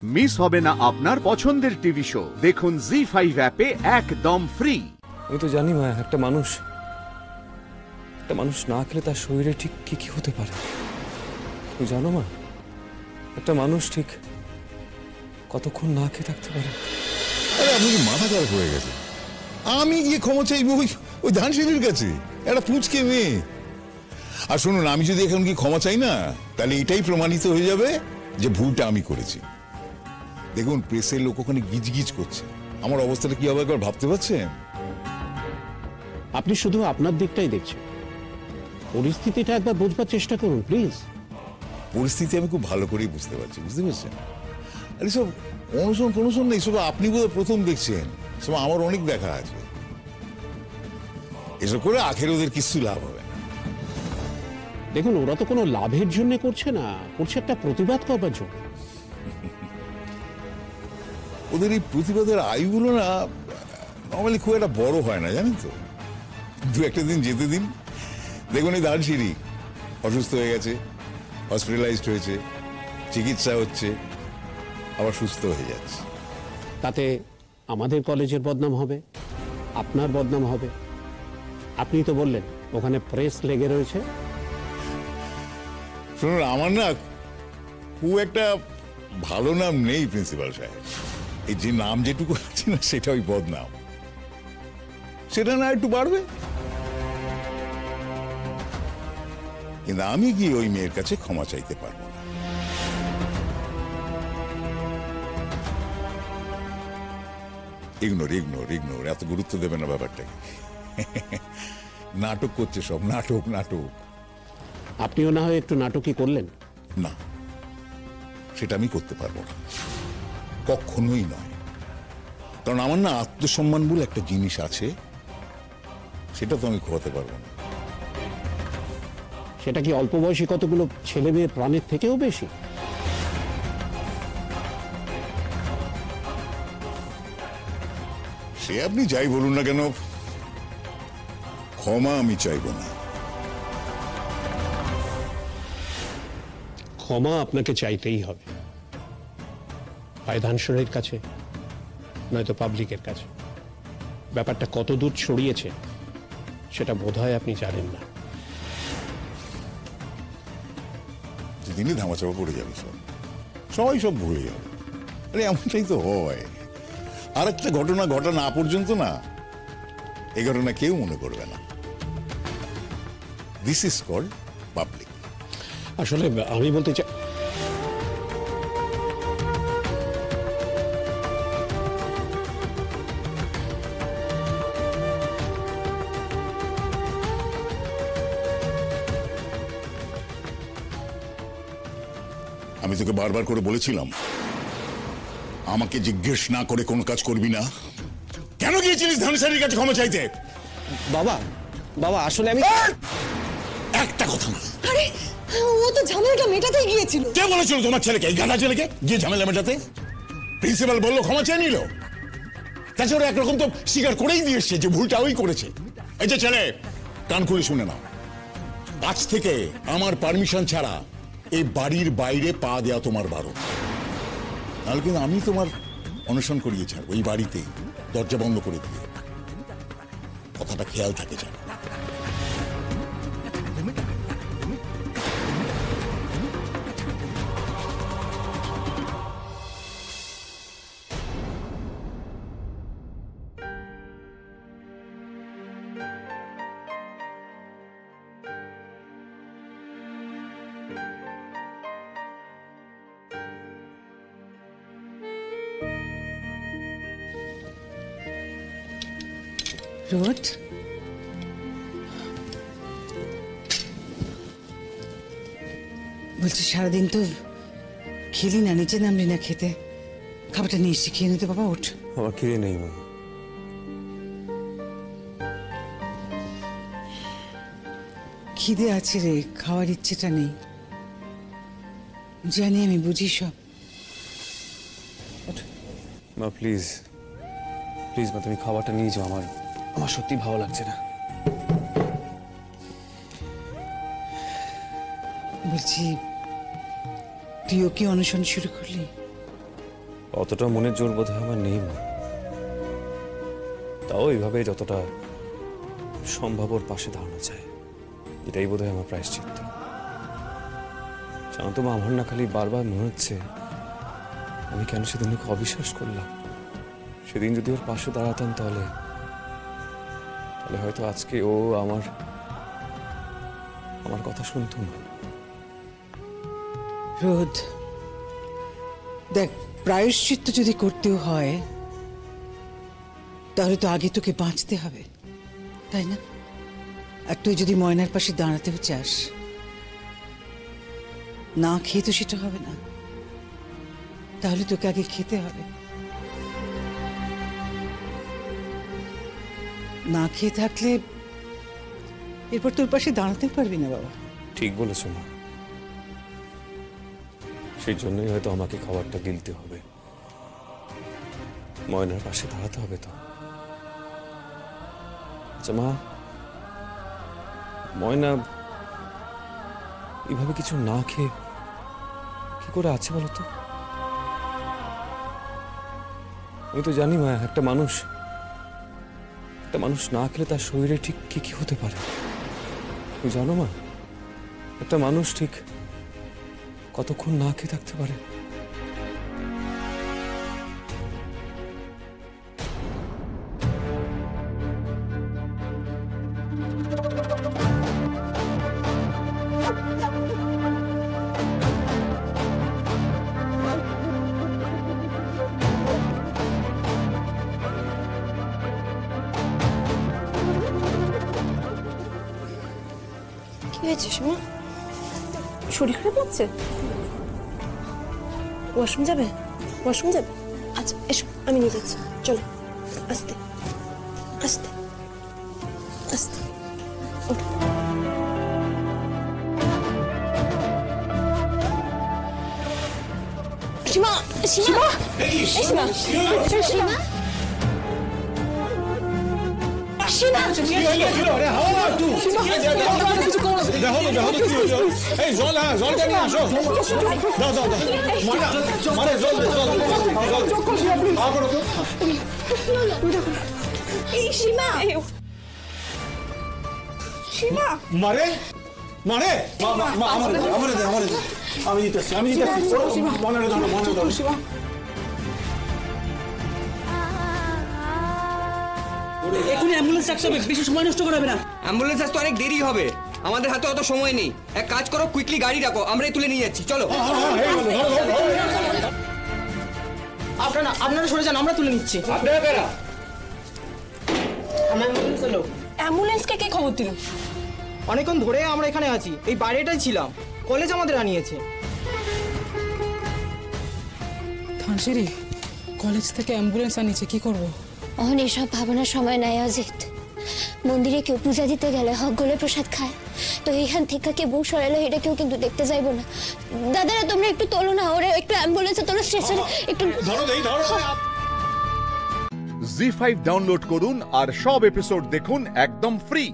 Miss হবে না আপনার পছন্দের টিভি শো। দেখুন জি5 অ্যাপে একদম ফ্রি। আমি তো জানি মা, একটা মানুষ না খেলে তার শরীরে ঠিক কি কি হতে পারে। তুমি জানো মা, একটা মানুষ ঠিক কতক্ষণ না খেয়ে থাকতে পারে। আরে আপনি কি মাথা খারাপ হয়ে গেছে? আমি গিয়ে ক্ষমা চাইবো ওই ধানসিঁড়ির কাছে? একটা পুঁচকে মেয়ে। আর শুনুন, আমি যদি এখন কি ক্ষমা চাই না, তাহলে এটাই প্রমাণিত হয়ে যাবে যে ভুলটা আমি করেছি। দেখুন, প্রেসের লোক ওখানে গিজগিজ করছে, আমার অবস্থাটা কি হবে একবার ভাবতে পারছেন? আপনি শুধু আপনার দিকটাই দেখছেন, পরিস্থিতিটা একবার বুঝবার চেষ্টা করুন প্লিজ। পরিস্থিতি আমি খুব ভালো করেই বুঝতে পারছি, বুঝতে পারছেন? আর এসব অনুসরণ নেই, সব আপনি বোধহয় প্রথম দেখছেন, সব আমার অনেক দেখা আছে। এসব করে আখের ওদের কিছু লাভ হবে না। দেখুন, ওরা তো কোনো লাভের জন্য করছে না, করছে একটা প্রতিবাদ করবার জন্য। ওদের এই প্রতিবাদের আয়ুগুলো না নর্মালি খুব একটা বড় হয় না, জানেন তো। দু একটা দিন যেতে দিন, দেখুন এই ধানসিঁড়ি অসুস্থ হয়ে গেছে, হসপিটালাইজড হয়েছে, চিকিৎসা হচ্ছে, আবার সুস্থ হয়ে যাচ্ছে। তাতে আমাদের কলেজের বদনাম হবে, আপনার বদনাম হবে। আপনি তো বললেন ওখানে প্রেস লেগে রয়েছে। শুনুন, আমার না খুব একটা ভালো নাম নেই প্রিন্সিপাল সাহেব। এই যে নাম যেটুকু আছে না, সেটা ওই বদনাম। সেটা না একটু বাড়বে, কিন্তু আমি কি ওই মেয়ের কাছে ক্ষমা চাইতে পারবো না। ইগনোর ইগনোর ইগনোর, এত গুরুত্ব দেবে না ব্যাপারটাকে। নাটক করছে সব, নাটক নাটক। আপনিও না হয় একটু নাটকই করলেন। না, সেটা আমি করতে পারবো না, কখনোই নয়। কারণ আমার না আত্মসম্মান বলে একটা জিনিস আছে, সেটা তো আমি খোয়াতে পারবো না। সেটা কি অল্প বয়সী কতগুলো ছেলে মেয়ের প্রাণের থেকেও বেশি? সে আপনি যাই বলুন না কেন, ক্ষমা আমি চাইবো না। ক্ষমা আপনাকে চাইতেই হবে, হয় ধানসিঁড়ির কাছে, নয়তো পাবলিকের কাছে। ব্যাপারটা কত দূর ছড়িয়েছে সেটা বোধহয় আপনি জানেন না। দিনই ধামাচাপা পড়ে যাবে সব, সবাই সব ভুলে যাবে। আরে এমনটাই তো হয়। আর একটা ঘটনা ঘটা না পর্যন্ত না, এই ঘটনা কেউ মনে করবে না। This is called public. আসলে আমি বলতে চাই, আমি তোকে বারবার করে বলেছিলাম, আমাকে জিজ্ঞেস না করে কোন কাজ করবি না। কেন গিয়েছিলিস ধানসিঁড়ির কাছে ক্ষমা চাইতে? বাবা আসলে আমি একটা কথা না। আরে ও তো ঝামেলাটা মেটাতেই গিয়েছিল। কে বলেছিল তোমার ছেলেকে, এই গাধা ছেলেকে, গিয়ে ঝামেলা মেটাতে? প্রিন্সিপাল বললো ক্ষমা চেয়ে নিল। তাছাড়া একরকম তো স্বীকার করেই দিয়ে এসছে যে ভুলটা ওই করেছে। এই যে ছেলে, কান খুলে শুনে নাও, আজ থেকে আমার পারমিশন ছাড়া এই বাড়ির বাইরে পা দেওয়া তোমার বারণ। নাহলে কিন্তু আমি তোমার অনশন করিয়ে ছাড়বো এই বাড়িতেই, দরজা বন্ধ করে দিয়ে। কথাটা খেয়াল থাকে যেন। রোদ, বলছি সারাদিন তো খেলি না, নিচে নামলি না খেতে। খাবারটা নিয়ে এসছি, খেয়ে নিতে বাবা। ওঠ। আমার খিদে নেই মা। খিদে আছে রে, খাওয়ার ইচ্ছেটা নেই। জানি, আমি বুঝি সব। মা প্লিজ প্লিজ মা, তুমি খাবারটা নিয়ে যাও। আমার সত্যি ভালো লাগছে না। বলছি, তুইও কি অনশন শুরু করলি? অতটা মনের জোর বোধহয় আমার নেই মা। তাও এইভাবে যতটা সম্ভব ওর পাশে দাঁড়ানো যায়, এটাই বোধহয় আমার প্রায়শ্চিত্ত। জানো তো মা, আমার না খালি বারবার মনে হচ্ছে আমি কেন সেদিন ওকে অবিশ্বাস করলাম। সেদিন যদি ওর পাশে দাঁড়াতাম তাহলে হয়তো আজকে ও আমার কথা শুনতো না। রোদ, দেখ, প্রায়শ্চিত্ত যদি করতেও হয় তাহলে তো আগে তোকে বাঁচতে হবে, তাই না? আর তুই যদি ময়নার পাশে দাঁড়াতেও চাস, না খেয়ে তো সেটা হবে না, তাহলে তোকে আগে খেতে হবে। না খেয়ে থাকলে এরপর তোর পাশে দাঁড়াতে পারবি না বাবা। ঠিক বলেছো মা, সেই জন্যই হয়তো আমাকে খাবারটা গিলতে হবে, ময়নার পাশে দাঁড়াতে হবে। তো আচ্ছা মা, ময়না এভাবে কিছু না খেয়ে কি করে আছে বলো তো? আমি তো জানি মা, একটা মানুষ না খেলে তার শরীরে ঠিক কি কি হতে পারে। তুমি জানো মা, একটা মানুষ ঠিক কতক্ষণ না খেয়ে থাকতে পারে? কি হয়েছে সোমা? শরীর খারাপ লাগছে? ওয়াশরুম যাবে? আচ্ছা এসো, আমি নিয়ে যাচ্ছি। চলো, আস্তে আস্তে আস্তে ওঠো। সীমা, সীমা, সীমা, সীমা, এখনই অ্যাম্বুলেন্স ডাকতে হবে, বেশি সময় নষ্ট করাবে না। অ্যাম্বুলেন্স আসতে অনেক দেরি হবে, আমাদের হাতে অত সময় নেই। এক কাজ করো, কুইকলি গাড়ি ডাকো, আমরাই তুলে নিয়ে যাচ্ছি। চলো। আপনারা সরে যান, আমরা তুলে নিচ্ছি। অ্যাম্বুলেন্সকে কে খবর দিল? অনেকক্ষণ ধরে আমরা এখানে আছি, এই বাইরেটাই ছিলাম, কলেজ আমাদের আনিয়েছে। ধানসিঁড়ি কলেজ থেকে অ্যাম্বুলেন্স আনিয়েছে, কি করব? অহন এসব ভাবনার সময় নাই অজিত। মন্দিরে কেউ পূজা দিতে গেলে হক গলে প্রসাদ খায়, তো এইখান থেকে কে বউ সরাইলো এটা কেউ কিন্তু দেখতে যাইবো না। দাদারা তোমরা একটু তোলো না ওরে, একটু অ্যাম্বুলেন্সে তোলো, স্টেশনে একটু জি5 ডাউনলোড করুন আর সব এপিসোড দেখুন একদম ফ্রি।